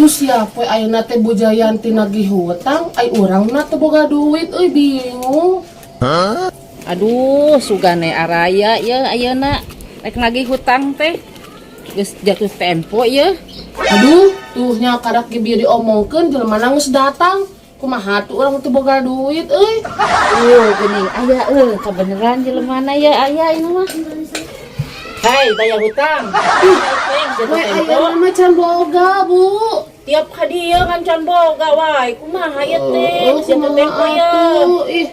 Aduh siapa ayeuna teh Bujayanti nagih hutang, ai urang na teu boga duit euy bingung. Aduh, sugane araya ya ayeuna rek nagih hutang teh. Geus jatuh tempo ya. Aduh, tuh nya karak ge bieu diomongkeun jelema geus datang. Kumaha tuh urang teu boga duit euy. Geuning aya kabeneran jelemana ya aya ini mah. Hai, bayar hutang. We ayeuna mah can boga, Bu. Tiap hadiah kan can boga wae. Kumaha ya teh? Geus jatuh tempo ya. Ih,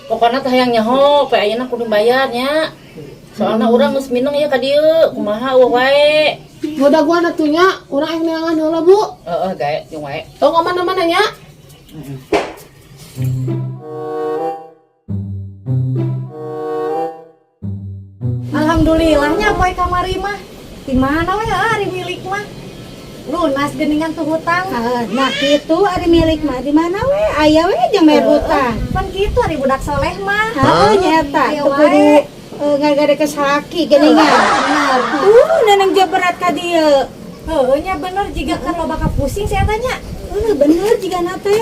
Pokona teh hayang nyaho, pe ayeuna kudu bayar nya. Soalna urang geus mineng ya ka dieu, kumaha wae. goda gua atunya, urang yang neangan heula, Bu. Heeh, gae jeung wae. Tong ka mana-mana nya. Alhamdulillahnya poe kamari mah. Di mana we ari milik mah? Lunas geuningan tuh hutang. Nah kitu ari milik mah di mana we? Aya we jeung bayar hutang. Pan kitu ari budak soleh mah. Heuh nyata Aya teu kudu ngagade kesaki geuningan. Bener. Neneng jeuh berat ka dieu. Heuh nya bener jiga kan lo bakal pusing saya tanya. Bener jigana teh.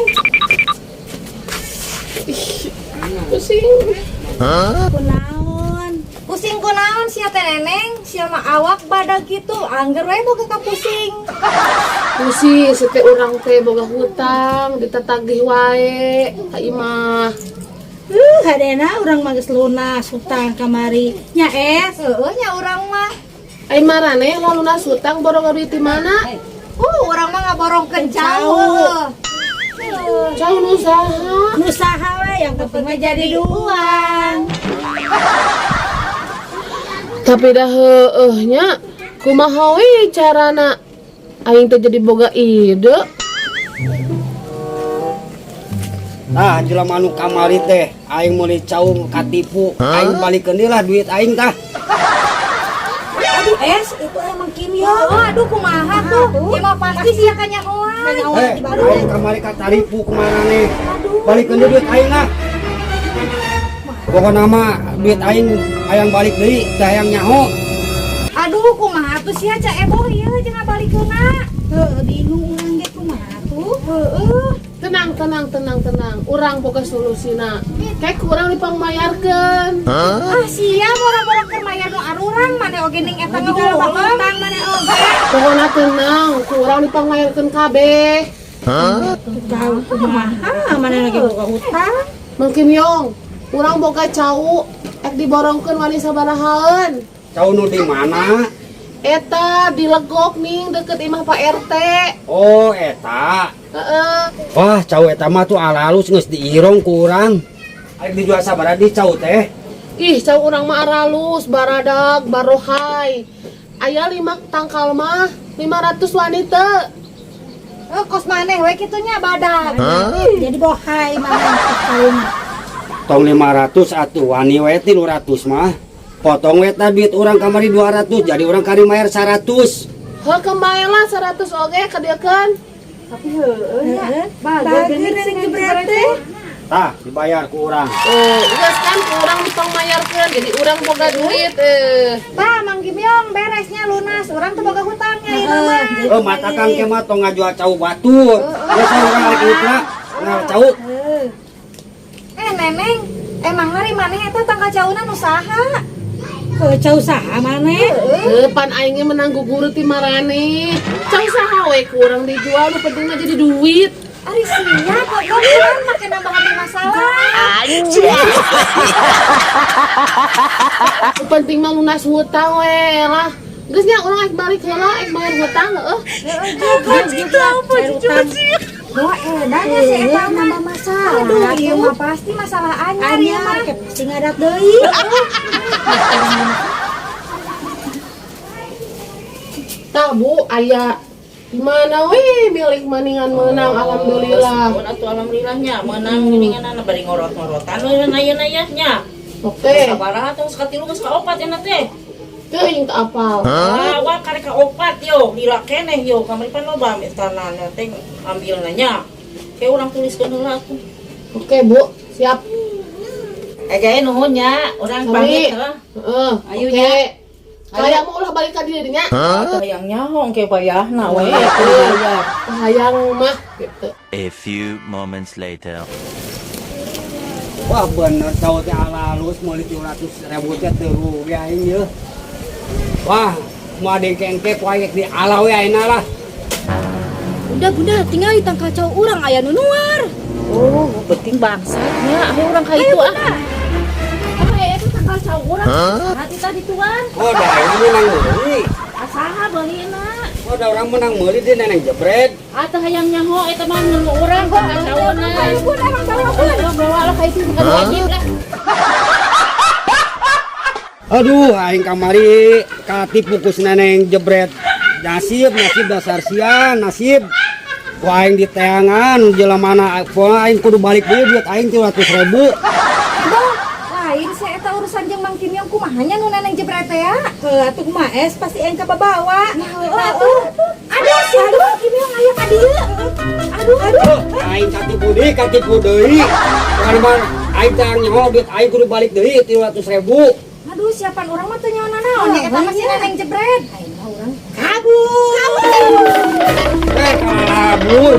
Pusing. Kunaon? Pusing kunaon sia teh neneng? Sia mah awak badag gitu. Angger we boga ka pusing. Pusing sete urang teh boga hutang, ditatagih wae ka imah. Hadena urang mah geus lunas hutang kamari. Nya es. Heuh nya urang mah. Ai marane lalunas hutang borong duit di mana? Urang mah ngaborongkeun Jauh. jauh. Jauh usaha. Nu saha we yang penting mah jadi uang. Tapi dah nya kumaha we carana aing teh jadi boga ide. Nah, jelema anu kamari teh aing meuli caung katipu, aing balikeun deui lah duit aing tah. Aduh es itu emang kimio. Aduh kumaha tuh? Ya mah pasti sia ka nyahoan. Aing kamari kataripu kemana nih? Balikeun deui duit aing lah. Pokona mah duit aing hayang balik deui, teh hayang nyaho. Aduh kumaha tuh sia ca eboh ieu jeung ngabalikeunna. Heuh bingung urang ge kumaha tuh? Heuh. Tenang. Urang boga solusina. Kayak kurang dipangmayarkeun. Sia boro-boro keur mayar nu arurang mane oge ning eta ngeulang hutang mane oge. Pokona tenang, kurang dipangmayarkeun kabeh. Tahu kumaha mana lagi boga hutang? Mungkin yong, urang boga cau, ek diborongkeun wani sabarahaeun. Cau nu di mana? Eta dilegok ning deket imah Pak RT. Oh, eta. Heeh. Wah, cau eta mah tuh alalus geus diirong ku urang. Aing dijual sabaraha di cau teh? Ih, cau urang mah aralus, baradag, barohai. Aya 5 tangkal mah 500 wanita. Kos maneh we kitu nya badag. Jadi bohai mana sekali. Tong 500 atuh wani we 300 mah. Potong we tah duit urang kamari 200, jadi urang kari mayar 100. Heuh kemae lah 100 oge kadeukeun. Tapi heueuh nya. Bager geuning jebret teh. Tah, dibayar ku urang. Geus kan kurang dipangmayarkeun, jadi urang boga duit Tah Mang Gimyong beresnya lunas. Urang teh boga hutangnya ieu mah. Mata kang ke mah tong ngajual cau batur. Geus urang rek mitra, ngal cau. Neneng, emang hari maneh eta tangka cauna nu saha? Cau saha maneh? pan aing ge menang guguru ti marane. Cau saha we kurang dijual nu penting mah jadi duit. Ari sia kok urang make nambah masalah. Nu penting mah lunas hutang we lah. Geus nya urang ek balik heula ek bayar hutang heuh. Gitu apa cuci? Wah, edanya si eta nambah masalah. Aduh, ieu mah pasti masalah anyar ieu mah. Pasti ngadat deui. Tah Bu, aya di mana we milik maningan menang alhamdulillah. Atuh alhamdulillahnya menang geuningan bari ngorot-ngorotan we aya-aya nya. Oke. Sabaraha tong sakatilu geus kaopat cenah teh. Teuing teu apal. Wah karek kaopat yo, lila keneh yo, kamari pan loba misalna teh ambilna nya. Kayak urang tuliskeun heula atuh. Oke Bu, siap. Gae nuhun nya, urang pamit heeh. Heeh. Ayo Oke. nya. Kayak mau ulah balik ka dirinya. Tah yang nyaho engke payahna we bayar. Hayang mah gitu. A few moments later. Wah bener tahu teh halus meuli 300.000 teh teu rugi aing ye. Wah, mau dengkengke kuayek di alau we ayeuna lah. Udah bunda, tinggal di tangkal cowok urang aya nu nuar. Oh, penting bangsatnya aya urang ka itu ah. Apa itu tangkal cowok urang? Hati tadi tuan. Oh, da ayeuna menang meuli. Asaha beulina. Oh, da urang menang meuli di neneng jebret. Atuh hayang nyaho eta mah nu urang kok kacauna. Bun emang bawa bun. Bawa lah ka itu bukan wajib lah. Aduh, aing kamari katipu ku neneng jebret. Nasib dasar sian, nasib. Ku aing di teangan jelemana aing kudu balik deui duit aing 300.000. Lain saya eta urusan jeung Mang Kimyong kumahanya nu neneng jebret teh ya. Atuh mah es pasti engka bawa. Aduh si Mang Kimyong aya ka dieu. Aduh. Aing katipu deui. Karena aing teh nyaho duit aing kudu balik deui 300.000. Aduh siapan orang mah teu nyaho naon nya eta masih neneng jebret. Aing mah urang Kabur.